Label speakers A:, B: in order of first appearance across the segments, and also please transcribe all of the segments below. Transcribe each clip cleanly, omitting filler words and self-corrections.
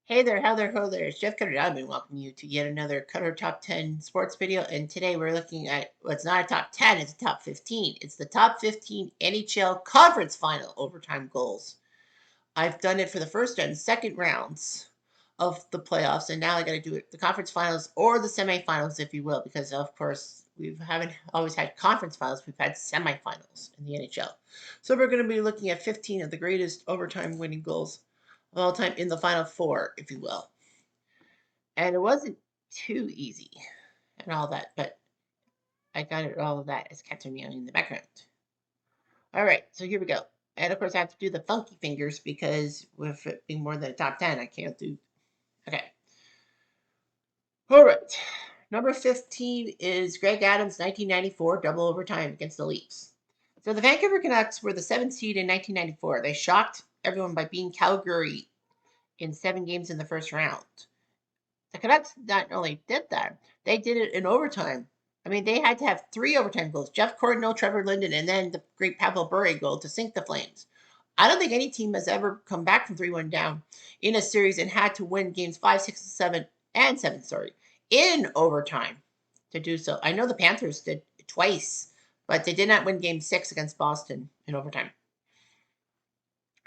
A: Hey there, how there, ho there. It's Jeff Cutter. I've been welcoming you to yet another Cutter Top 10 sports video. And today we're looking at, well, it's not a top 10, it's a top 15. It's the top 15 NHL conference final overtime goals. I've done it for the first and second rounds of the playoffs, and now I got to do it the conference finals or the semifinals, if you will, because of course we haven't always had conference finals, we've had semifinals in the NHL. So we're going to be looking at 15 of the greatest overtime winning goals of all time in the final four, if you will. And it wasn't too easy and all that, but I got it all of that as cats are meowing in the background. All right, so here we go. And of course, I have to do the funky fingers because with it being more than a top 10, I can't do. Okay. All right. Number 15 is Greg Adams' 1994 double overtime against the Leafs. So the Vancouver Canucks were the 7th seed in 1994. They shocked everyone by beating Calgary in 7 games in the first round. The Canucks not only did that, they did it in overtime. I mean, they had to have 3 overtime goals. Jeff Cordino, Trevor Linden, and then the great Pavel Bure goal to sink the Flames. I don't think any team has ever come back from 3-1 down in a series and had to win games 5, 6, 7, and 7, in overtime to do so. I know the Panthers did twice, but they did not win game 6 against Boston in overtime.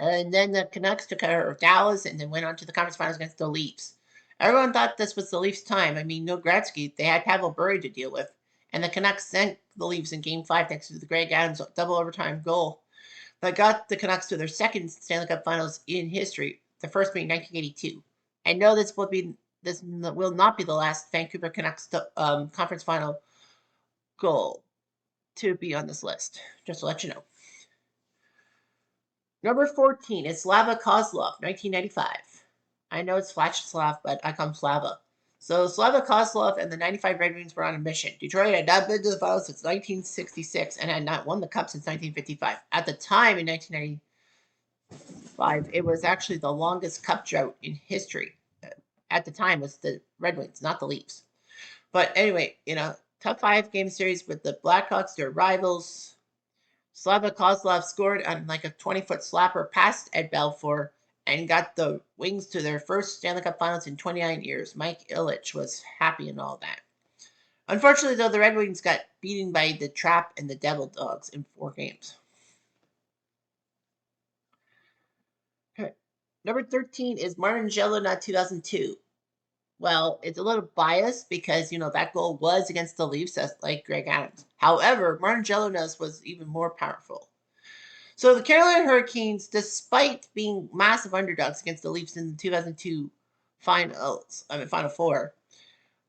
A: And then the Canucks took care of Dallas and then went on to the conference finals against the Leafs. Everyone thought this was the Leafs' time. I mean, no Gretzky. They had Pavel Bure to deal with. And the Canucks sent the Leafs in Game 5 thanks to the Greg Adams double overtime goal that got the Canucks to their second Stanley Cup Finals in history, the first being 1982. I know this will not be the last Vancouver Canucks conference final goal to be on this list, just to let you know. Number 14 is Slava Kozlov, 1995. I know it's Vladislav, but I call him Slava. So Slava Kozlov and the 95 Red Wings were on a mission. Detroit had not been to the finals since 1966 and had not won the cup since 1955. At the time, in 1995, it was actually the longest cup drought in history. At the time, was the Red Wings, not the Leafs. But anyway, tough 5-game series with the Blackhawks, their rivals. Slava Kozlov scored on like a 20-foot slapper past Ed Belfour and got the Wings to their first Stanley Cup Finals in 29 years. Mike Ilitch was happy and all that. Unfortunately, though, the Red Wings got beaten by the Trap and the Devil Dogs in 4 games. Okay. Number 13 is Martin Gelinas 2002. Well, it's a little biased because, that goal was against the Leafs, like Greg Adams. However, Martin Gelinas was even more powerful. So the Carolina Hurricanes, despite being massive underdogs against the Leafs in the 2002 Final Four,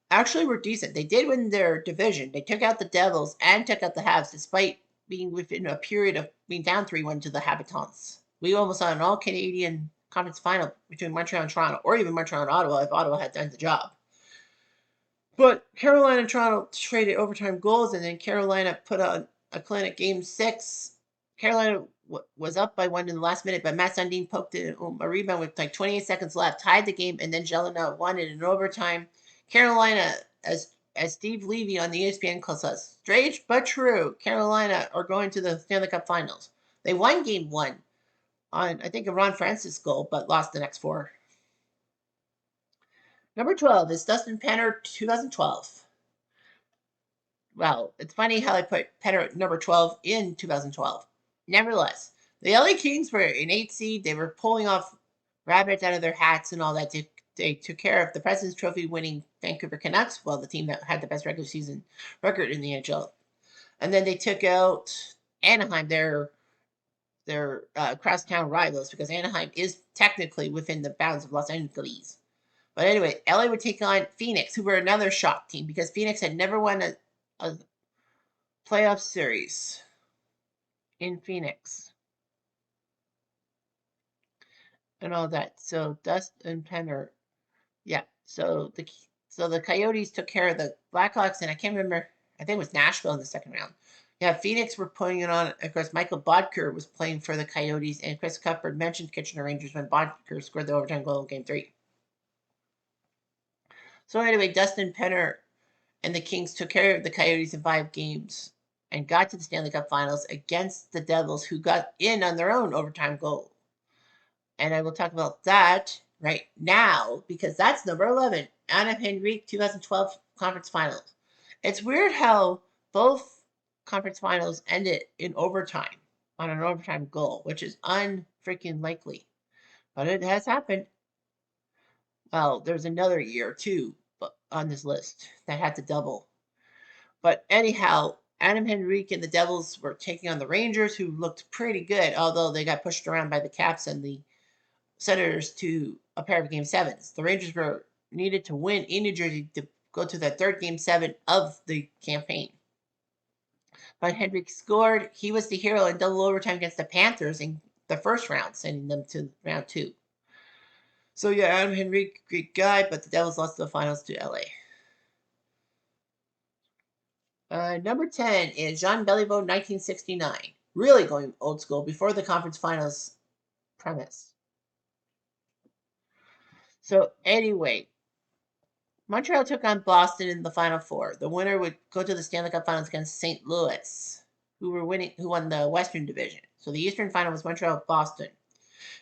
A: actually were decent. They did win their division. They took out the Devils and took out the Habs, despite being within a period of being down 3-1 to the Habitants. We almost saw an all-Canadian conference final between Montreal and Toronto, or even Montreal and Ottawa if Ottawa had done the job. But Carolina and Toronto traded overtime goals, and then Carolina put on a clinic game 6. Carolina was up by 1 in the last minute, but Matt Sundin poked it a rebound with like 28 seconds left, tied the game, and then Gelinas won it in overtime. Carolina, as Steve Levy on the ESPN calls us, strange but true, Carolina are going to the Stanley Cup Finals. They won game 1 on, I think, a Ron Francis goal, but lost the next 4. Number 12 is Dustin Penner, 2012. Well, it's funny how I put Penner at number 12 in 2012. Nevertheless, the LA Kings were an 8 seed. They were pulling off rabbits out of their hats and all that. They took care of the President's Trophy winning Vancouver Canucks, well, the team that had the best regular season record in the NHL. And then they took out Anaheim, their crosstown rivals, because Anaheim is technically within the bounds of Los Angeles. But anyway, LA would take on Phoenix, who were another shock team because Phoenix had never won a playoff series in Phoenix and all that. So Dust and Penner, yeah. So the Coyotes took care of the Blackhawks, and I can't remember. I think it was Nashville in the second round. Yeah, Phoenix were putting it on. Of course, Michael Bodker was playing for the Coyotes, and Chris Cuthbert mentioned Kitchener Rangers when Bodker scored the overtime goal in Game 3. So anyway, Dustin Penner and the Kings took care of the Coyotes in 5 games and got to the Stanley Cup Finals against the Devils, who got in on their own overtime goal. And I will talk about that right now because that's number 11. Anna Henrique 2012 conference finals. It's weird how both conference finals ended in overtime on an overtime goal, which is unfreaking likely. But it has happened. Well, there's another year too on this list that had to double. But anyhow, Adam Henrique and the Devils were taking on the Rangers, who looked pretty good, although they got pushed around by the Caps and the Senators to a pair of game sevens. The Rangers were needed to win in New Jersey to go to the third game seven of the campaign. But Henrique scored. He was the hero in double overtime against the Panthers in the first round, sending them to round two. So yeah, Adam Henrique, great guy, but the Devils lost the finals to LA. Number 10 is Jean Beliveau, 1969. Really going old school before the conference finals premise. So anyway, Montreal took on Boston in the Final Four. The winner would go to the Stanley Cup Finals against St. Louis, who won the Western Division. So the Eastern Final was Montreal-Boston.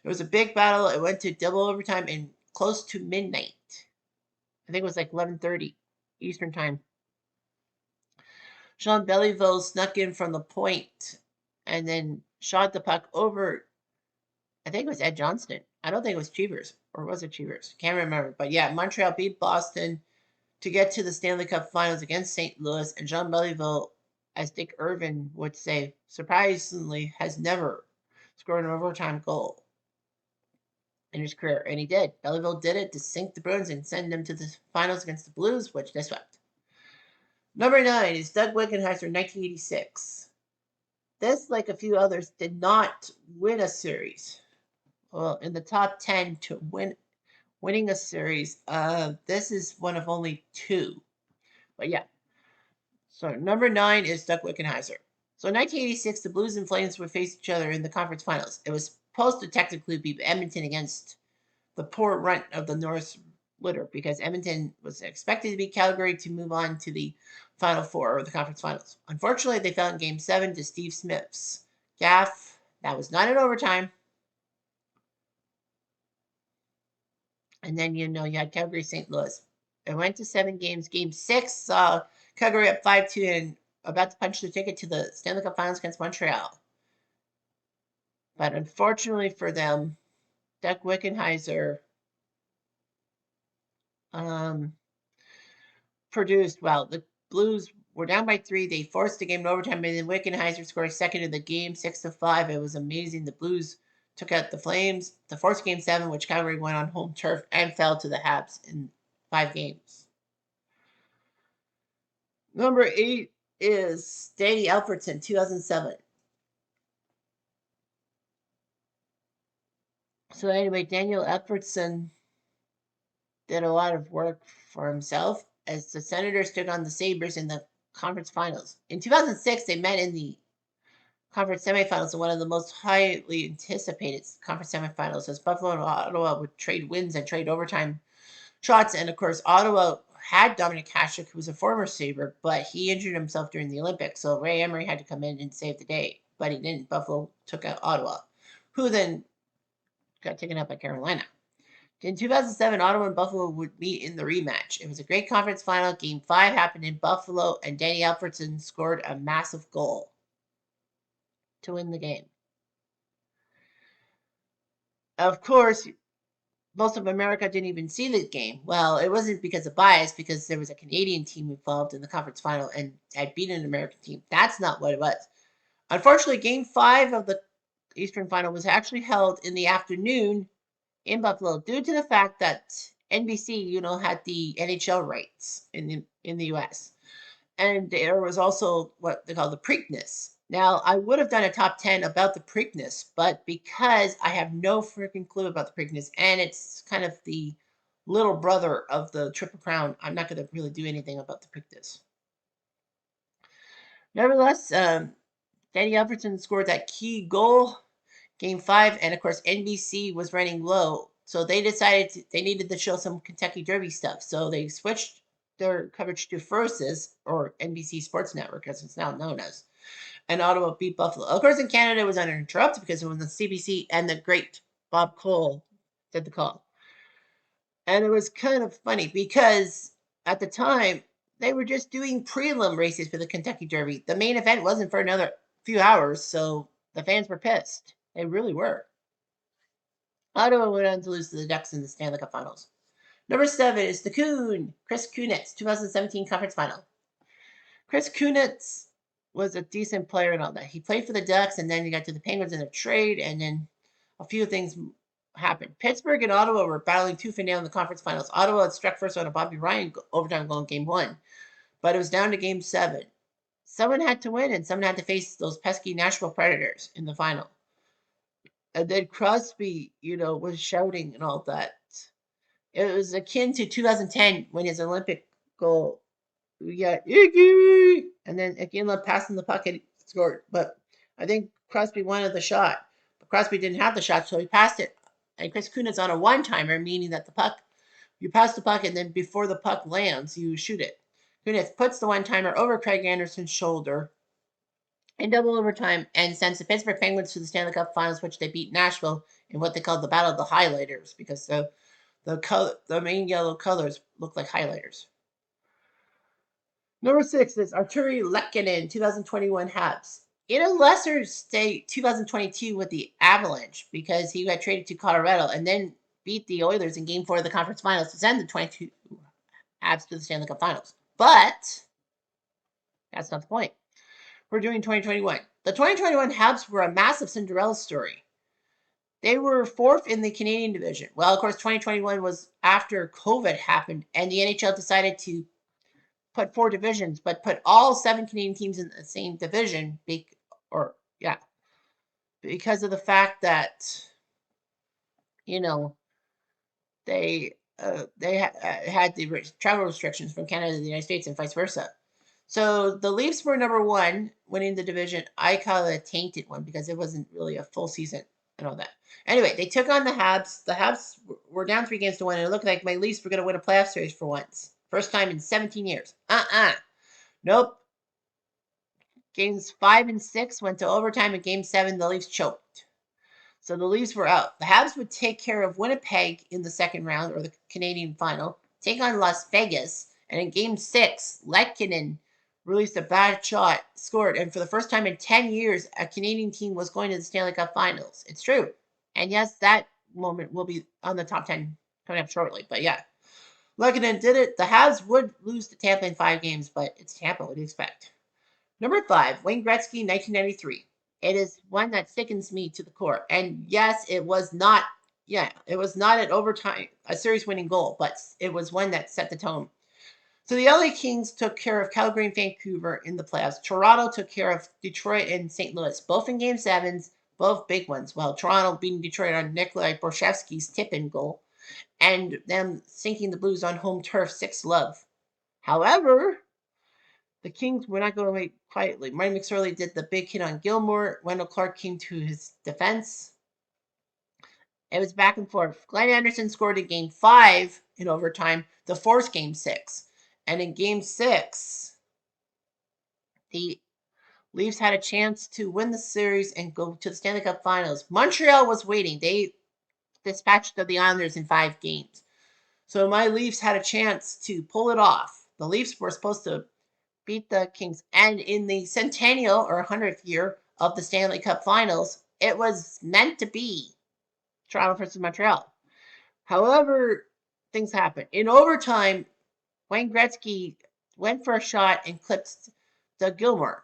A: It was a big battle. It went to double overtime and close to midnight. I think it was like 11:30 Eastern Time. Jean Beliveau snuck in from the point and then shot the puck over. I think it was Ed Johnston. I don't think it was Cheevers, or was it Cheevers? Can't remember. But yeah, Montreal beat Boston to get to the Stanley Cup Finals against St. Louis, and Jean Beliveau, as Dick Irvin would say, surprisingly has never scored an overtime goal in his career, and he did. Beliveau did it to sink the Bruins and send them to the finals against the Blues, which they swept. Number 9 is Doug Wickenheiser, 1986. This, like a few others, did not win a series. Well, in the top 10 to winning a series, this is one of only 2. But yeah. So number 9 is Doug Wickenheiser. So in 1986, the Blues and Flames would face each other in the conference finals. It was supposed to technically be Edmonton against the poor runt of the Norris litter because Edmonton was expected to beat Calgary to move on to the Final Four or the conference finals. Unfortunately, they fell in Game 7 to Steve Smith's gaff. That was not in overtime. And then, you had Calgary St. Louis. It went to 7 games. Game 6, Calgary up 5-2 and about to punch the ticket to the Stanley Cup Finals against Montreal. But unfortunately for them, Doug Wickenheiser produced well. The Blues were down by 3. They forced the game in overtime, and then Wickenheiser scored second in the game, 6-5. It was amazing. The Blues took out the Flames. The forced Game 7, which Calgary won on home turf and fell to the Habs in 5 games. Number 8 is Danny Alfredson, 2007. So anyway, Daniel Alfredson did a lot of work for himself as the Senators took on the Sabres in the conference finals. In 2006, they met in the conference semifinals in one of the most highly anticipated conference semifinals as Buffalo and Ottawa would trade wins and trade overtime shots. And of course, Ottawa had Dominic Hasek, who was a former Sabre, but he injured himself during the Olympics. So Ray Emery had to come in and save the day, but he didn't. Buffalo took out Ottawa, who then got taken out by Carolina. In 2007, Ottawa and Buffalo would meet in the rematch. It was a great conference final. Game 5 happened in Buffalo, and Danny Alfredson scored a massive goal to win the game. Of course, most of America didn't even see the game. Well, it wasn't because of bias, because there was a Canadian team involved in the conference final and had beaten an American team. That's not what it was. Unfortunately, Game 5 of the Eastern Final was actually held in the afternoon in Buffalo due to the fact that NBC, had the NHL rights in the U.S. And there was also what they call the Preakness. Now, I would have done a top 10 about the Preakness, but because I have no freaking clue about the Preakness, and it's kind of the little brother of the Triple Crown, I'm not going to really do anything about the Preakness. Nevertheless, Danny Alfredson scored that key goal, Game 5, and of course, NBC was running low, so they decided they needed to show some Kentucky Derby stuff, so they switched their coverage to Versus, or NBC Sports Network, as it's now known as, and Ottawa beat Buffalo. Of course, in Canada, it was uninterrupted because it was the CBC and the great Bob Cole did the call. And it was kind of funny because at the time they were just doing prelim races for the Kentucky Derby. The main event wasn't for another few hours, so the fans were pissed. They really were. Ottawa went on to lose to the Ducks in the Stanley Cup Finals. Number 7 is the Coon, Chris Kunitz, 2017 Conference Final. Chris Kunitz was a decent player and all that. He played for the Ducks, and then he got to the Penguins in a trade, and then a few things happened. Pittsburgh and Ottawa were battling tooth and nail in the conference finals. Ottawa had struck first on a Bobby Ryan overtime goal in Game 1, but it was down to Game 7. Someone had to win, and someone had to face those pesky Nashville Predators in the final. And then Crosby, was shouting and all that. It was akin to 2010 when his Olympic goal, we got Iggy, and then Iginla passing the puck and scored. But I think Crosby wanted the shot, but Crosby didn't have the shot, so he passed it. And Chris Kunitz on a one-timer, meaning that you pass the puck, and then before the puck lands, you shoot it. Kunitz puts the one-timer over Craig Anderson's shoulder in double overtime and sends the Pittsburgh Penguins to the Stanley Cup Finals, which they beat Nashville in what they called the Battle of the Highlighters, because the main yellow colors look like highlighters. Number 6 is Arturi Lehkonen, 2021 Habs. In a lesser state, 2022 with the Avalanche, because he got traded to Colorado and then beat the Oilers in Game 4 of the conference finals to send the 22 Habs to the Stanley Cup Finals. But that's not the point. We're doing 2021. The 2021 Habs were a massive Cinderella story. They were 4th in the Canadian division. Well, of course, 2021 was after COVID happened, and the NHL decided to put 4 divisions, but put all 7 Canadian teams in the same division, because of the fact that, they had the travel restrictions from Canada to the United States and vice versa. So the Leafs were number 1, winning the division. I call it a tainted one because it wasn't really a full season and all that. Anyway, they took on the Habs. The Habs were down 3-1, and it looked like my Leafs were going to win a playoff series for once. First time in 17 years. Nope. Games 5 and 6 went to overtime. In Game 7, the Leafs choked. So the Leafs were out. The Habs would take care of Winnipeg in the second round, or the Canadian final, take on Las Vegas, and in Game 6, Lehkonen released a bad shot, scored, and for the first time in 10 years, a Canadian team was going to the Stanley Cup Finals. It's true. And yes, that moment will be on the top 10 coming up shortly. But yeah, Lehkonen did it. The Habs would lose to Tampa in 5 games, but it's Tampa. What do you expect? Number 5, Wayne Gretzky, 1993. It is one that sickens me to the core. And yes, it was not an overtime, a series-winning goal, but it was one that set the tone. So the LA Kings took care of Calgary and Vancouver in the playoffs. Toronto took care of Detroit and St. Louis, both in Game 7s, both big ones. Well, Toronto beating Detroit on Nikolai Borshevsky's tip-in goal, and them sinking the Blues on home turf 6-love. However, the Kings were not going away quietly. Marty McSorley did the big hit on Gilmore. Wendell Clark came to his defense. It was back and forth. Glenn Anderson scored in Game 5 in overtime to force Game 6. And in Game 6, the Leafs had a chance to win the series and go to the Stanley Cup Finals. Montreal was waiting. They dispatched the Islanders in 5 games. So my Leafs had a chance to pull it off. The Leafs were supposed to beat the Kings. And in the centennial or 100th year of the Stanley Cup Finals, it was meant to be Toronto versus Montreal. However, things happened. In overtime, Wayne Gretzky went for a shot and clipped Doug Gilmore.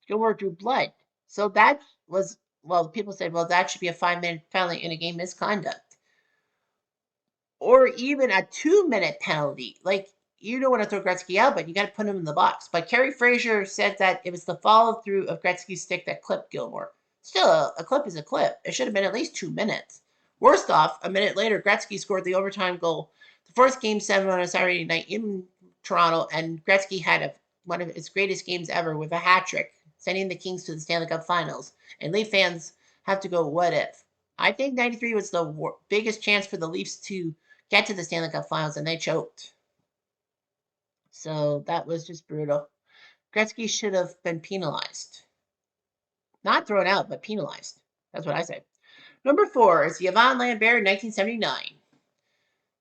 A: Gilmore drew blood. So that was, people said, that should be a 5-minute penalty in a game misconduct. Or even a 2-minute penalty. Like, you don't want to throw Gretzky out, but you got to put him in the box. But Kerry Fraser said that it was the follow-through of Gretzky's stick that clipped Gilmore. Still, a clip is a clip. It should have been at least 2 minutes. Worst off, a minute later, Gretzky scored the overtime goal. The first Game 7 on a Saturday night in Toronto, and Gretzky had one of his greatest games ever with a hat trick, sending the Kings to the Stanley Cup Finals. And Leaf fans have to go, what if? I think 93 was the biggest chance for the Leafs to get to the Stanley Cup Finals, and they choked. So that was just brutal. Gretzky should have been penalized. Not thrown out, but penalized. That's what I say. Number 4 is Yvon Lambert, 1979.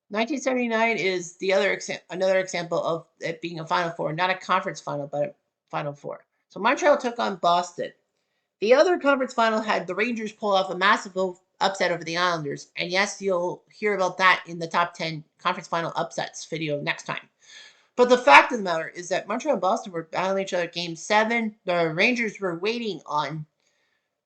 A: 1979 is another example of it being a Final Four, not a conference final, but a Final Four. So Montreal took on Boston. The other conference final had the Rangers pull off a massive upset over the Islanders. And yes, you'll hear about that in the top 10 conference final upsets video next time. But the fact of the matter is that Montreal and Boston were battling each other game 7. The Rangers were waiting on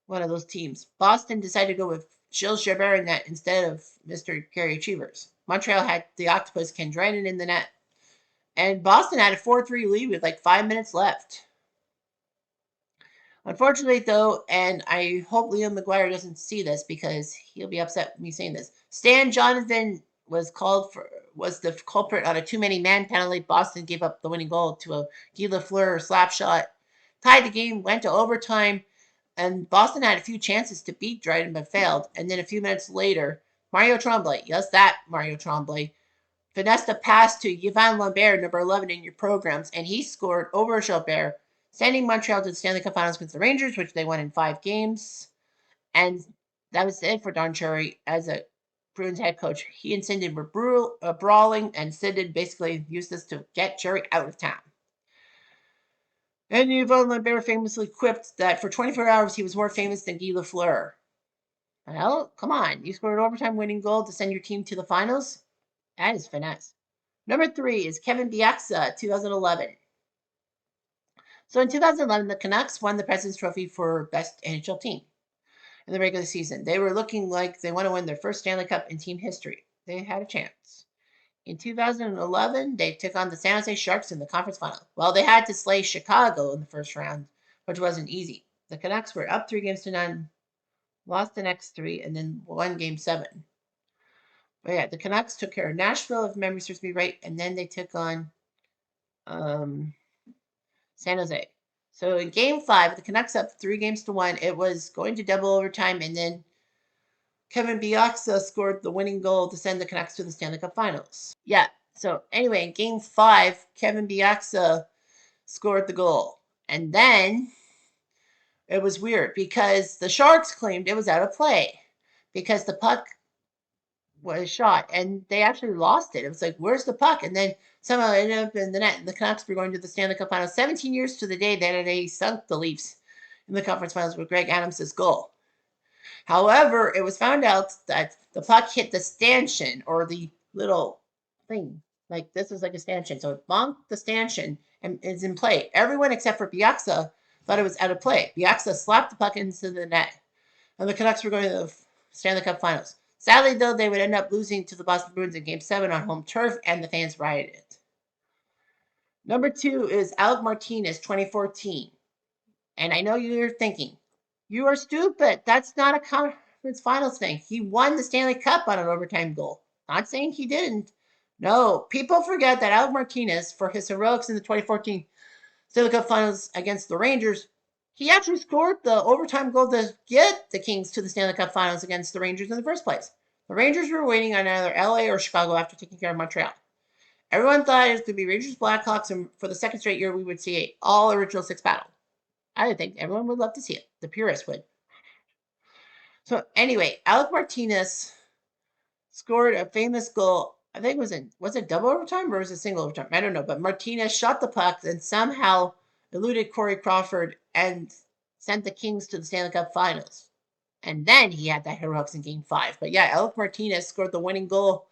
A: one of those teams. Boston decided to go with Gilles Gilbert in net instead of Mr. Gary Achievers. Montreal had the Octopus Ken Dryden in the net. And Boston had a 4-3 lead with like 5 minutes left. Unfortunately, though, and I hope Liam McGuire doesn't see this because he'll be upset with me saying this. Stan Jonathan was the culprit on a too many man penalty. Boston gave up the winning goal to a Guy Lafleur slap shot. Tied the game, went to overtime, and Boston had a few chances to beat Dryden but failed. And then a few minutes later, Mario Tremblay, yes, that Mario Tremblay, finessed a pass to Yvan Lambert, number 11 in your programs, and he scored over Gilbert, sending Montreal to the Stanley Cup Finals against the Rangers, which they won in 5 games. And that was it for Don Cherry as a Bruins head coach. He and Sinden were brawling, and Sinden basically used this to get Cherry out of town. And Yvan Lambert famously quipped that for 24 hours he was more famous than Guy Lafleur. Well, come on. You scored an overtime winning goal to send your team to the finals? That is finesse. Number 3 is Kevin Bieksa, 2011. So in 2011, the Canucks won the President's Trophy for Best NHL Team in the regular season. They were looking like they want to win their first Stanley Cup in team history. They had a chance. In 2011, they took on the San Jose Sharks in the conference final. Well, they had to slay Chicago in the first round, which wasn't easy. The Canucks were up 3-0, lost the next 3, and then won Game 7. But yeah, the Canucks took care of Nashville, if memory serves me right, and then they took on San Jose. So in Game 5, the Canucks up 3-1. It was going to double overtime, and then Kevin Bieksa scored the winning goal to send the Canucks to the Stanley Cup Finals. Yeah. So anyway, in Game 5, Kevin Bieksa scored the goal, and then it was weird because the Sharks claimed it was out of play because the puck was shot, and they actually lost it. It was like, where's the puck? And then somehow it ended up in the net, and the Canucks were going to the Stanley Cup Finals 17 years to the day that they sunk the Leafs in the conference finals with Greg Adams' goal. However, it was found out that the puck hit the stanchion, or the little thing. Like, this is like a stanchion. So it bonked the stanchion and is in play. Everyone except for Bieksa thought it was out of play. Bieksa slapped the puck into the net, and the Canucks were going to the Stanley Cup Finals. Sadly, though, they would end up losing to the Boston Bruins in Game 7 on home turf, and the fans rioted. Number 2 is Alec Martinez, 2014. And I know you're thinking, you are stupid. That's not a conference finals thing. He won the Stanley Cup on an overtime goal. Not saying he didn't. No, people forget that Alec Martinez, for his heroics in the 2014 Stanley Cup Finals against the Rangers, he actually scored the overtime goal to get the Kings to the Stanley Cup Finals against the Rangers in the first place. The Rangers were waiting on either LA or Chicago after taking care of Montreal. Everyone thought it was going to be Rangers Blackhawks, and for the second straight year, we would see an all original 6 battle. I think everyone would love to see it. The purists would. So anyway, Alec Martinez scored a famous goal. I think was it double overtime or was it single overtime? I don't know. But Martinez shot the puck and somehow eluded Corey Crawford and sent the Kings to the Stanley Cup Finals. And then he had that heroics in Game 5. But yeah, Alec Martinez scored the winning goal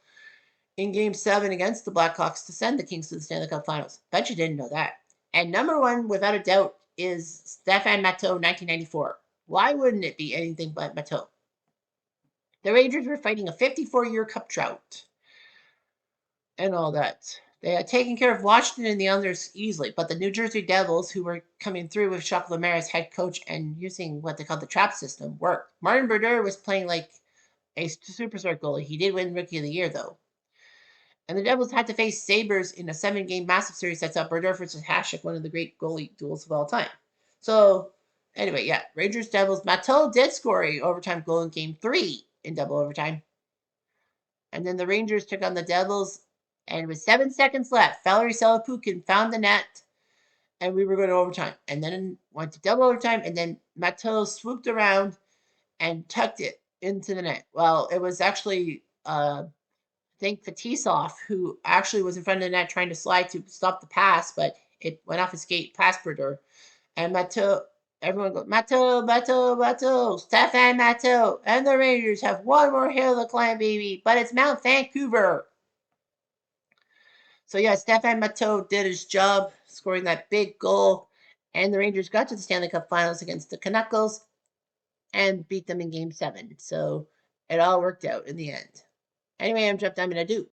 A: in Game 7 against the Blackhawks to send the Kings to the Stanley Cup Finals. Bet you didn't know that. And number 1, without a doubt, is Stefan Matteau, 1994. Why wouldn't it be anything but Matteau? The Rangers were fighting a 54-year cup drought and all that. They had taken care of Washington and the others easily, but the New Jersey Devils, who were coming through with Jacques Lemaire as head coach and using what they called the trap system, worked. Martin Brodeur was playing like a superstar goalie. He did win Rookie of the Year, though. And the Devils had to face Sabres in a 7-game massive series that saw Brodeur versus Hasek, one of the great goalie duels of all time. So, anyway, yeah, Rangers, Devils. Matteau did score a overtime goal in Game 3 in double overtime. And then the Rangers took on the Devils, and with 7 seconds left, Valery Selapukin found the net, and we were going to overtime. And then went to double overtime, and then Matteau swooped around and tucked it into the net. Well, it was actually thank Fetisov, who actually was in front of the net trying to slide to stop the pass, but it went off his skate past Brodeur. And Matteau, everyone goes, Matteau, Matteau, Matteau, Stefan Matteau. And the Rangers have one more hill to climb, baby, but it's Mount Vancouver. So, yeah, Stefan Matteau did his job, scoring that big goal. And the Rangers got to the Stanley Cup Finals against the Canucks and beat them in Game 7. So, it all worked out in the end. Anyway, I'm Jeff Diamond. I do.